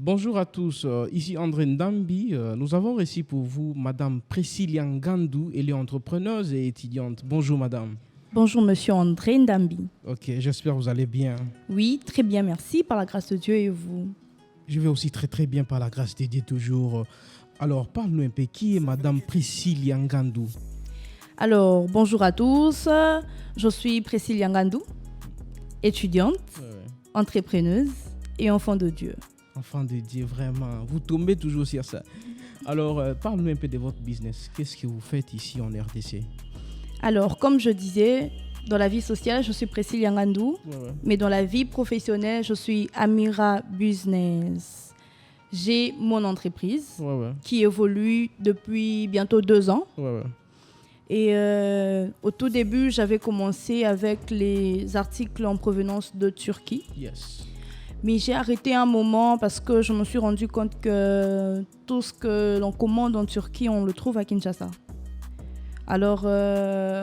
Bonjour à tous, ici André Ndambi. Nous avons reçu pour vous Madame Priscilla Ngandou. Elle est entrepreneuse et étudiante. Bonjour Madame. Bonjour Monsieur André Ndambi. Ok, j'espère que vous allez bien. Oui, très bien, merci, par la grâce de Dieu et vous. Je vais aussi très très bien par la grâce de Dieu toujours. Alors, parle-nous un peu, qui est Madame Priscilla Ngandou? Alors, bonjour à tous, je suis Priscilla Ngandou, étudiante, entrepreneuse et enfant de Dieu. Enfant de Dieu, vraiment. Vous tombez toujours sur ça. Alors, parle-nous un peu de votre business. Qu'est-ce que vous faites ici en RDC? Alors, comme je disais, dans la vie sociale, je suis Priscilla Ngandou, mais dans la vie professionnelle, je suis Amira Business. J'ai mon entreprise qui évolue depuis bientôt 2 ans. Et au tout début, j'avais commencé avec les articles en provenance de Turquie. Yes. Mais j'ai arrêté un moment parce que je me suis rendu compte que tout ce que l'on commande en Turquie, on le trouve à Kinshasa. Alors, je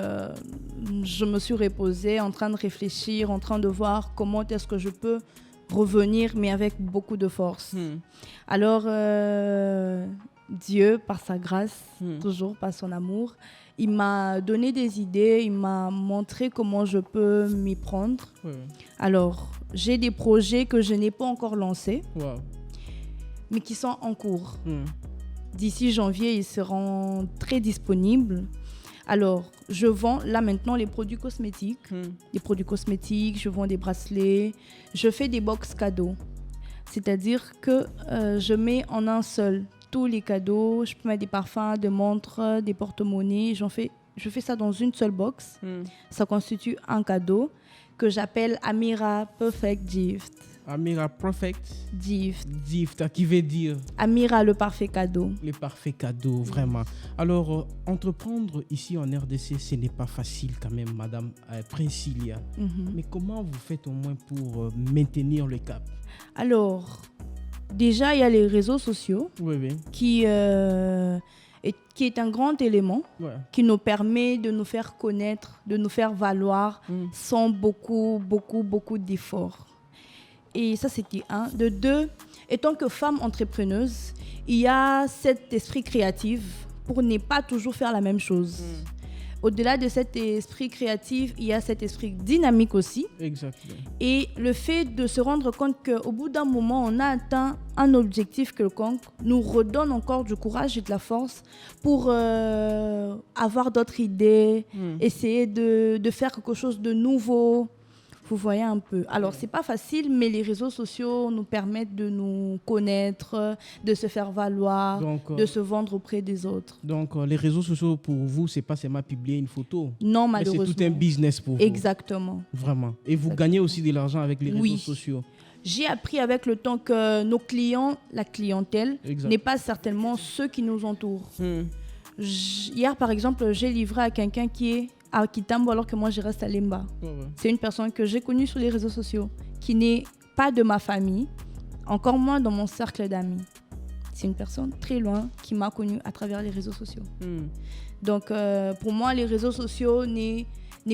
me suis reposée en train de réfléchir, en train de voir comment est-ce que je peux revenir, mais avec beaucoup de force. Alors, Dieu, par sa grâce, toujours par son amour, il m'a donné des idées, il m'a montré comment je peux m'y prendre. Alors, j'ai des projets que je n'ai pas encore lancés, mais qui sont en cours. D'ici janvier, ils seront très disponibles. Alors, je vends là maintenant les produits cosmétiques. Des produits cosmétiques, je vends des bracelets, je fais des box cadeaux. C'est-à-dire que je mets en un seul tous les cadeaux. Je peux mettre des parfums, des montres, des porte-monnaies. Je fais ça dans une seule box. Ça constitue un cadeau que j'appelle Amira Perfect Gift. Amira Perfect Gift. Gift, qui veut dire Amira, le parfait cadeau. Le parfait cadeau, vraiment. Alors, entreprendre ici en RDC, ce n'est pas facile quand même, Madame Priscilla. Mais comment vous faites au moins pour maintenir le cap? Alors, déjà, il y a les réseaux sociaux qui est un grand élément qui nous permet de nous faire connaître, de nous faire valoir sans beaucoup d'efforts. Et ça, c'était un. De deux, étant que femme entrepreneuse, il y a cet esprit créatif pour ne pas toujours faire la même chose. Au-delà de cet esprit créatif, il y a cet esprit dynamique aussi. Exactement. Et le fait de se rendre compte qu'au bout d'un moment, on a atteint un objectif quelconque, nous redonne encore du courage et de la force pour avoir d'autres idées, essayer de faire quelque chose de nouveau. Vous voyez un peu. Alors, c'est pas facile, mais les réseaux sociaux nous permettent de nous connaître, de se faire valoir, de se vendre auprès des autres. Donc, les réseaux sociaux, pour vous, c'est pas seulement publier une photo. Non, malheureusement. Mais c'est tout un business pour vous. Exactement. Vraiment. Et vous gagnez aussi de l'argent avec les réseaux sociaux. J'ai appris avec le temps que nos clients, la clientèle, n'est pas certainement ceux qui nous entourent. Hier, par exemple, j'ai livré à quelqu'un qui est à Kitambo alors que moi je reste à Lemba. C'est une personne que j'ai connue sur les réseaux sociaux, qui n'est pas de ma famille, encore moins dans mon cercle d'amis. C'est une personne très loin qui m'a connue à travers les réseaux sociaux. Donc pour moi, les réseaux sociaux n'est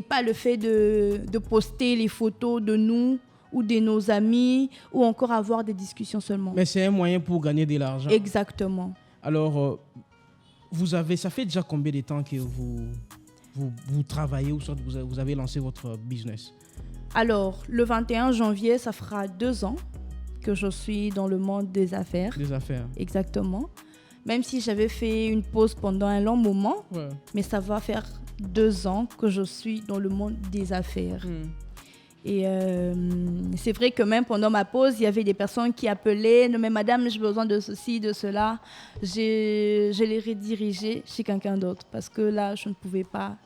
pas le fait de poster les photos de nous ou de nos amis ou encore avoir des discussions seulement. Mais c'est un moyen pour gagner de l'argent. Exactement. Alors, ça fait déjà combien de temps que vous travaillez ou soit vous avez lancé votre business? Alors, le 21 janvier, ça fera 2 ans que je suis dans le monde des affaires. Des affaires. Exactement. Même si j'avais fait une pause pendant un long moment, mais ça va faire 2 ans que je suis dans le monde des affaires. Et c'est vrai que même pendant ma pause, il y avait des personnes qui appelaient « Mais madame, j'ai besoin de ceci, de cela ». Je les redirigés chez quelqu'un d'autre parce que là, je ne pouvais pas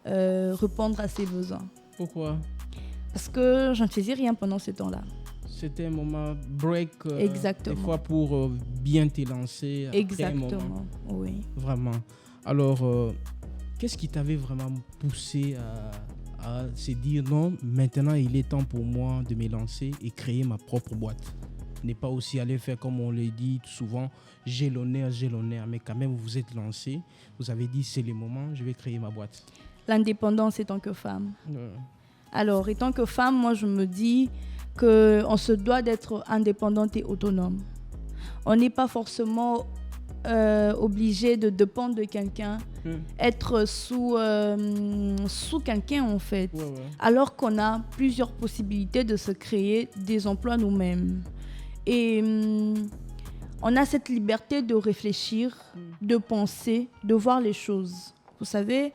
répondre à ses besoins. Pourquoi? Parce que je ne faisais rien pendant ce temps-là. C'était un moment break, Exactement. des fois pour bien te lancer. Exactement, après un moment. Oui. Vraiment. Alors, qu'est-ce qui t'avait vraiment poussé à se dire non, maintenant il est temps pour moi de me lancer et créer ma propre boîte? Ne pas aussi aller faire comme on le dit souvent, j'ai l'honneur, mais quand même vous êtes lancé, vous avez dit c'est le moment, je vais créer ma boîte. L'indépendance étant que femme. Alors, étant que femme, moi je me dis qu'on se doit d'être indépendante et autonome. On n'est pas forcément obligé de dépendre de quelqu'un, être sous quelqu'un en fait. Alors qu'on a plusieurs possibilités de se créer des emplois nous-mêmes. Et on a cette liberté de réfléchir, de penser, de voir les choses. Vous savez,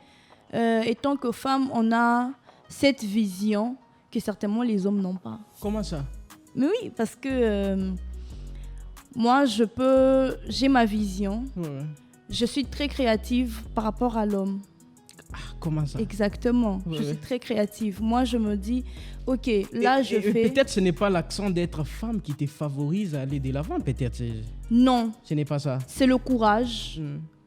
étant que femme, on a cette vision que certainement les hommes n'ont pas. Comment ça? Mais oui, parce que moi, j'ai ma vision. Je suis très créative par rapport à l'homme. Ah, comment ça? Exactement. Je suis très créative. Moi, je me dis, ok, là, je fais... Peut-être ce n'est pas l'accent d'être femme qui te favorise à aller de l'avant, peut-être. Non. Ce n'est pas ça. C'est le courage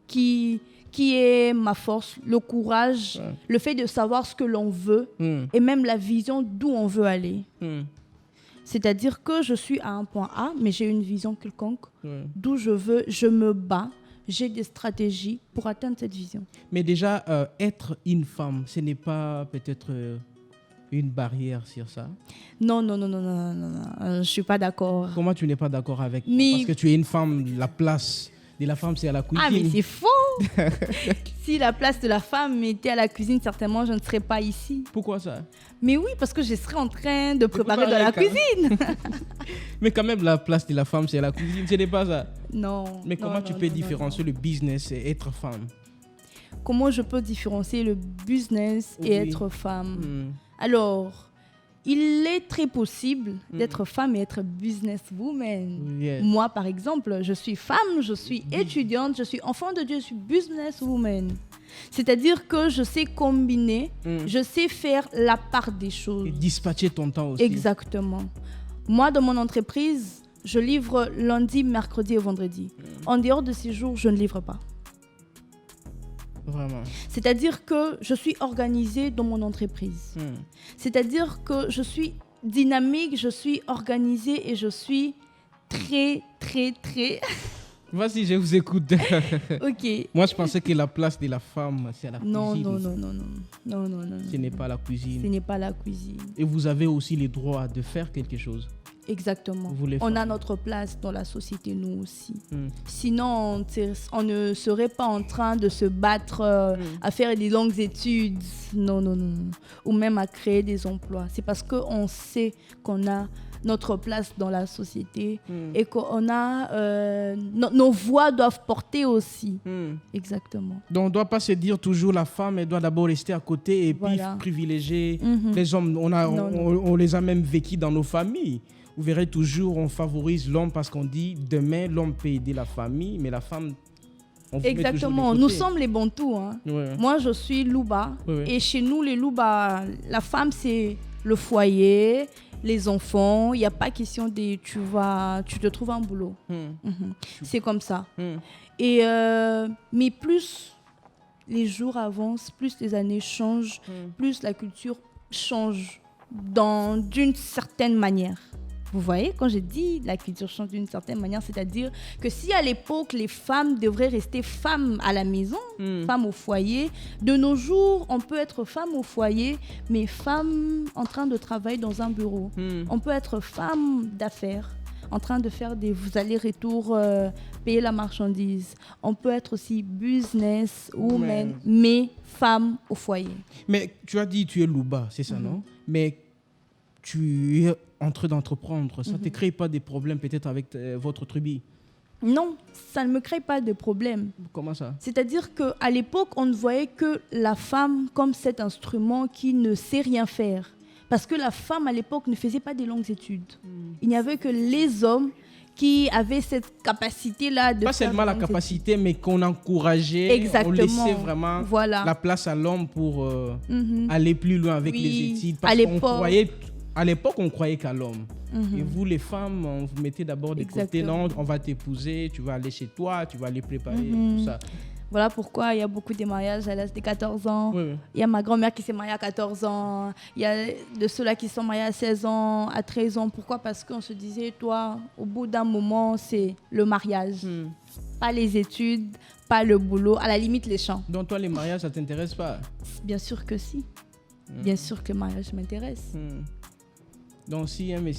qui est ma force. Le courage, le fait de savoir ce que l'on veut et même la vision d'où on veut aller. C'est-à-dire que je suis à un point A, mais j'ai une vision quelconque. D'où je veux, je me bats. J'ai des stratégies pour atteindre cette vision. Mais déjà, être une femme, ce n'est pas peut-être une barrière sur ça? Non, je ne suis pas d'accord. Comment tu n'es pas d'accord avec Parce que tu es une femme, la place de la femme, c'est à la cuisine. Ah, mais c'est faux. Si la place de la femme était à la cuisine, certainement, je ne serais pas ici. Pourquoi ça? Mais oui, parce que je serais en train de préparer dans la cuisine. Mais quand même, la place de la femme, c'est à la cuisine, ce n'est pas ça? Non. Mais comment tu peux différencier le business et être femme? Comment je peux différencier le business et être femme? Alors, il est très possible d'être femme et être businesswoman. Moi, par exemple, je suis femme, je suis étudiante, je suis enfant de Dieu, je suis businesswoman. C'est-à-dire que je sais combiner, je sais faire la part des choses. Et dispatcher ton temps aussi. Exactement. Moi, dans mon entreprise, je livre lundi, mercredi et vendredi. En dehors de ces jours, je ne livre pas. Vraiment. C'est-à-dire que je suis organisée dans mon entreprise. C'est-à-dire que je suis dynamique, je suis organisée et je suis très... Vas-y, je vous écoute. Ok. Moi, je pensais que la place de la femme, c'est à la cuisine. Non. Ce n'est pas la cuisine. Ce n'est pas la cuisine. Et vous avez aussi le droit de faire quelque chose. Exactement. On a notre place dans la société, nous aussi. Sinon, on ne serait pas en train de se battre à faire des longues études. Non. Ou même à créer des emplois. C'est parce qu'on sait qu'on a notre place dans la société et qu'on a... nos voix doivent porter aussi. Exactement. Donc, on ne doit pas se dire toujours la femme, elle doit d'abord rester à côté et puis privilégier les hommes. On les a même vécus dans nos familles. Vous verrez toujours, on favorise l'homme parce qu'on dit demain, l'homme peut aider la famille, mais la femme, on vous exactement, nous sommes les Bantous. Hein. Moi, je suis Luba. Et chez nous, les Luba, la femme, c'est le foyer, les enfants. Il n'y a pas question de tu te trouves un boulot. C'est comme ça. Et, mais plus les jours avancent, plus les années changent, plus la culture change d'une certaine manière. Vous voyez, quand je dis la culture change d'une certaine manière, c'est-à-dire que si à l'époque, les femmes devraient rester femmes à la maison, femmes au foyer, de nos jours, on peut être femme au foyer, mais femme en train de travailler dans un bureau. On peut être femme d'affaires, en train de faire des allers-retours, payer la marchandise. On peut être aussi businesswoman, mais femme au foyer. Mais tu as dit tu es Luba, c'est ça, non? Mais tu es en train d'entreprendre, ça ne te crée pas des problèmes peut-être avec votre tribu? Non, ça ne me crée pas de problème. Comment ça? C'est-à-dire qu'à l'époque, on ne voyait que la femme comme cet instrument qui ne sait rien faire. Parce que la femme, à l'époque, ne faisait pas des longues études. Il n'y avait que les hommes qui avaient cette capacité-là de pas seulement la capacité, mais qu'on encourageait, exactement. On laissait vraiment la place à l'homme pour aller plus loin avec les études. Parce à l'époque, on croyait qu'à l'homme. Et vous, les femmes, on vous mettait d'abord de côté. Non, on va t'épouser, tu vas aller chez toi, tu vas aller préparer tout ça. Voilà pourquoi il y a beaucoup de mariages à l'âge de 14 ans. Il y a ma grand-mère qui s'est mariée à 14 ans. Il y a de ceux-là qui sont mariés à 16 ans, à 13 ans. Pourquoi? Parce qu'on se disait, toi, au bout d'un moment, c'est le mariage. Pas les études, pas le boulot, à la limite les champs. Donc toi, les mariages, ça ne t'intéresse pas? Bien sûr que si. Bien sûr que le mariage m'intéresse. Donc si mais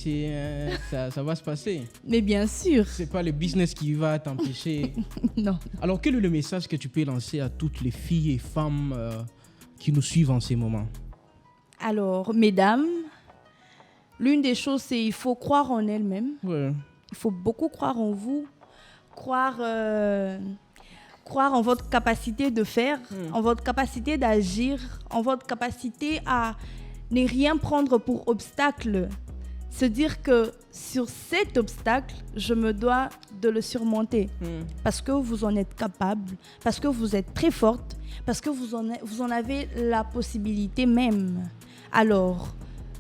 ça va se passer. Mais bien sûr. C'est pas le business qui va t'empêcher. Non. Alors quel est le message que tu peux lancer à toutes les filles et femmes qui nous suivent en ces moments? Alors, mesdames, l'une des choses, c'est qu'il faut croire en elles-mêmes. Ouais. Il faut beaucoup croire en vous, croire en votre capacité de faire, en votre capacité d'agir, en votre capacité à ne rien prendre pour obstacle. Se dire que sur cet obstacle, je me dois de le surmonter. Parce que vous en êtes capable, parce que vous êtes très forte, parce que vous en avez la possibilité même. Alors,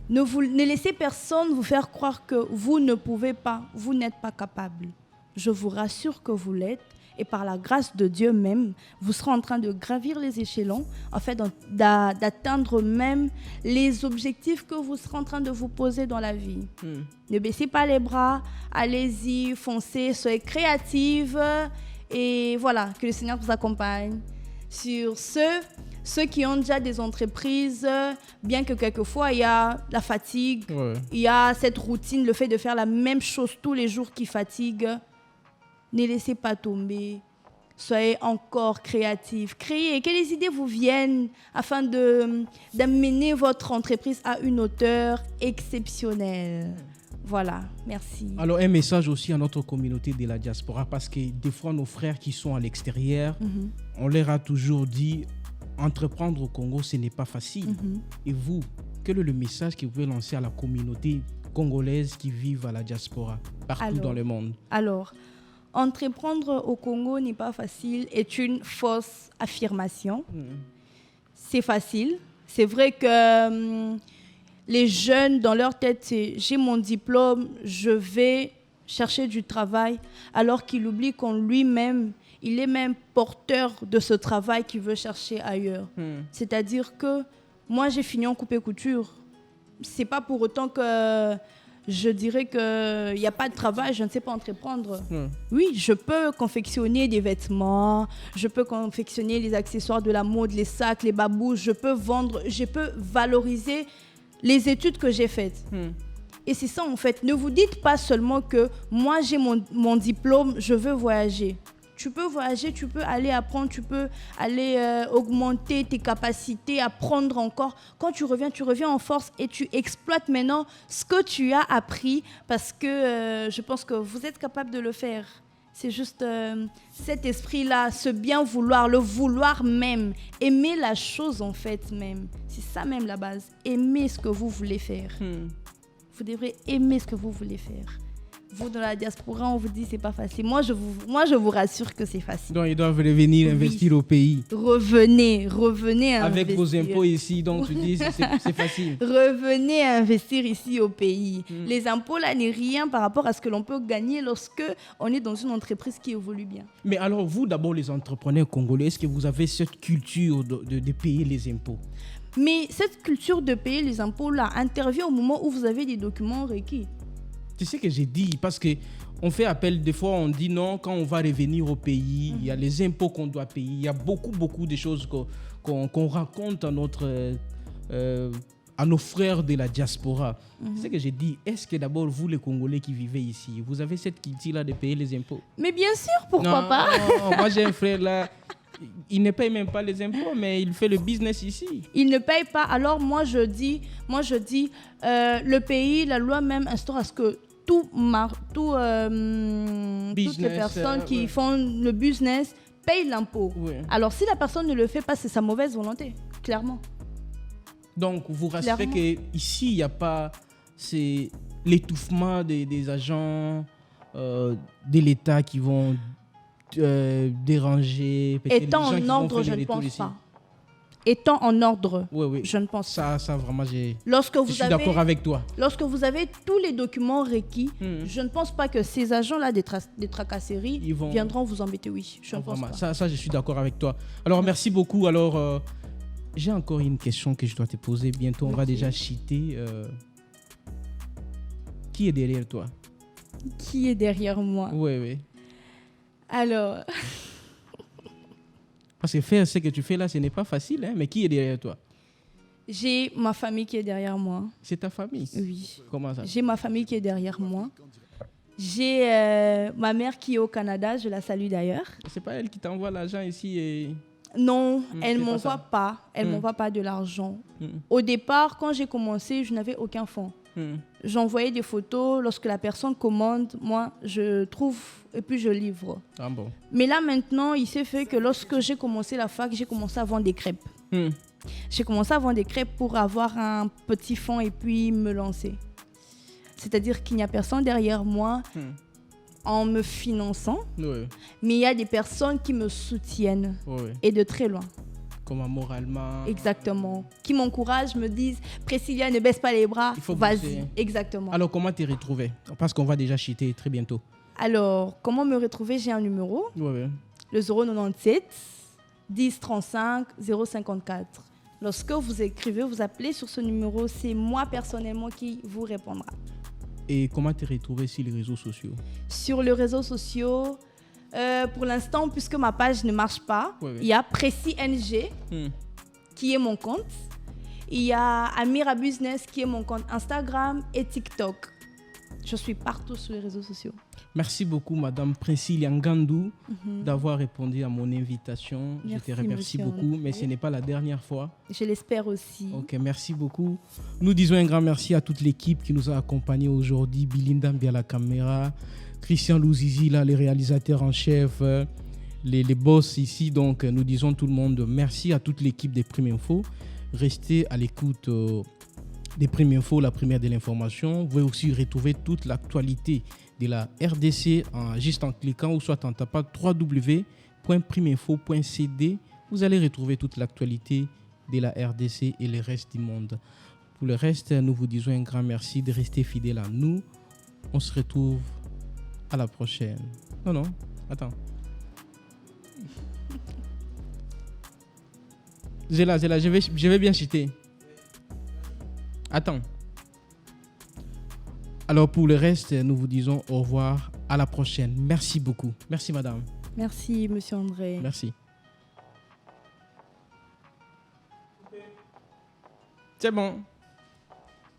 ne laissez personne vous faire croire que vous ne pouvez pas, vous n'êtes pas capable. Je vous rassure que vous l'êtes. Et par la grâce de Dieu même, vous serez en train de gravir les échelons, en fait, d'atteindre même les objectifs que vous serez en train de vous poser dans la vie. Ne baissez pas les bras, allez-y, foncez, soyez créative et voilà, que le Seigneur vous accompagne. Sur ceux qui ont déjà des entreprises, bien que quelquefois il y a la fatigue, il y a cette routine, le fait de faire la même chose tous les jours qui fatigue. Ne laissez pas tomber. Soyez encore créatifs. Créez. Que les idées vous viennent afin d'amener votre entreprise à une hauteur exceptionnelle. Voilà, merci. Alors, un message aussi à notre communauté de la diaspora, parce que des fois, nos frères qui sont à l'extérieur, on leur a toujours dit, entreprendre au Congo, ce n'est pas facile. Et vous, quel est le message que vous pouvez lancer à la communauté congolaise qui vit à la diaspora, partout dans le monde? Alors, entreprendre au Congo n'est pas facile est une fausse affirmation. C'est facile. C'est vrai que les jeunes, dans leur tête, c'est « j'ai mon diplôme, je vais chercher du travail », alors qu'il oublie qu'en lui-même, il est même porteur de ce travail qu'il veut chercher ailleurs. C'est-à-dire que moi, j'ai fini en coupe-couture. C'est pas pour autant que je dirais qu'il n'y a pas de travail, je ne sais pas entreprendre. Oui, je peux confectionner des vêtements, je peux confectionner les accessoires de la mode, les sacs, les babouches, je peux vendre, je peux valoriser les études que j'ai faites. Et c'est ça en fait. Ne vous dites pas seulement que moi j'ai mon diplôme, je veux voyager. Tu peux voyager, tu peux aller apprendre, tu peux aller augmenter tes capacités, apprendre encore. Quand tu reviens en force et tu exploites maintenant ce que tu as appris parce que je pense que vous êtes capable de le faire. C'est juste cet esprit-là, ce bien vouloir, le vouloir même, aimer la chose en fait même. C'est ça même la base, aimer ce que vous voulez faire. Vous devrez aimer ce que vous voulez faire. Vous, dans la diaspora, on vous dit c'est pas facile. Moi, je vous rassure que c'est facile. Donc, ils doivent revenir investir au pays. Revenez avec investir. vos impôts ici, donc tu dis c'est facile. Revenez investir ici au pays. Les impôts, là, n'est rien par rapport à ce que l'on peut gagner lorsque on est dans une entreprise qui évolue bien. Mais alors, vous, d'abord, les entrepreneurs congolais, est-ce que vous avez cette culture de payer les impôts? Mais cette culture de payer les impôts, là, intervient au moment où vous avez des documents requis. C'est ce que j'ai dit, parce qu'on fait appel, des fois on dit non, quand on va revenir au pays, il y a les impôts qu'on doit payer, il y a beaucoup de choses qu'on raconte à nos frères de la diaspora. C'est ce que j'ai dit, est-ce que d'abord vous les Congolais qui vivez ici, vous avez cette culture-là de payer les impôts? Mais bien sûr, pourquoi pas? Non, moi j'ai un frère là, il ne paye même pas les impôts, mais il fait le business ici. Il ne paye pas, alors moi je dis, le pays, la loi même instaure à ce que toutes les personnes qui font le business payent l'impôt. Alors si la personne ne le fait pas, c'est sa mauvaise volonté, clairement. Donc vous rassurez qu'ici, il n'y a pas l'étouffement des agents de l'État qui vont déranger. Étant en ordre, je ne pense pas. Étant en ordre, je ne pense pas. Ça vraiment, je suis d'accord avec toi. Lorsque vous avez tous les documents requis, je ne pense pas que ces agents-là des tracasseries viendront vous embêter. Oui, je ne pense pas. Ça, je suis d'accord avec toi. Alors, merci beaucoup. Alors, j'ai encore une question que je dois te poser. Bientôt, on va déjà cheater. Qui est derrière toi? Qui est derrière moi? Oui. Alors... Parce que faire ce que tu fais là, ce n'est pas facile, hein? Mais qui est derrière toi? J'ai ma famille qui est derrière moi. C'est ta famille? Oui. Comment ça? J'ai ma famille qui est derrière moi. J'ai ma mère qui est au Canada, je la salue d'ailleurs. C'est pas elle qui t'envoie l'argent ici et... Non, elle ne m'envoie pas. Elle m'envoie pas de l'argent. Au départ, quand j'ai commencé, je n'avais aucun fonds. J'envoyais des photos. Lorsque la personne commande, moi, je trouve et puis je livre. Ah bon. Mais là, maintenant, il s'est fait que lorsque j'ai commencé la fac, j'ai commencé à vendre des crêpes. J'ai commencé à vendre des crêpes pour avoir un petit fonds et puis me lancer. C'est-à-dire qu'il n'y a personne derrière moi en me finançant, mais il y a des personnes qui me soutiennent et de très loin. Comment moralement? Exactement. Qui m'encouragent, me disent Priscilla, ne baisse pas les bras, vas-y. Exactement. Alors, comment t'es retrouvée? Parce qu'on va déjà cheater très bientôt. Alors, comment me retrouver? J'ai un numéro, le 097 10 35 054. Lorsque vous écrivez, vous appelez sur ce numéro, c'est moi personnellement qui vous répondra. Et comment t'es retrouvée sur les réseaux sociaux? Sur les réseaux sociaux, pour l'instant, puisque ma page ne marche pas, il y a Précis NG qui est mon compte. Il y a Amira Business qui est mon compte Instagram et TikTok. Je suis partout sur les réseaux sociaux. Merci beaucoup, Madame Priscilla Ngandou, d'avoir répondu à mon invitation. Merci, je te remercie beaucoup, mais ce n'est pas la dernière fois. Je l'espère aussi. Ok, merci beaucoup. Nous disons un grand merci à toute l'équipe qui nous a accompagnés aujourd'hui. Bilinda Mbia à la caméra, Christian Louzizi, là, les réalisateurs en chef, les boss ici. Donc, nous disons tout le monde merci à toute l'équipe des Primes Info. Restez à l'écoute des Primes Info, la première de l'information. Vous pouvez aussi retrouver toute l'actualité de la RDC juste en cliquant ou soit en tapant www.primeinfo.cd. Vous allez retrouver toute l'actualité de la RDC et le reste du monde. Pour le reste, nous vous disons un grand merci de rester fidèles à nous. On se retrouve à la prochaine. Non, attends. J'ai là, je vais bien citer. Attends. Alors pour le reste, nous vous disons au revoir, à la prochaine. Merci beaucoup. Merci madame. Merci monsieur André. Merci. C'est bon.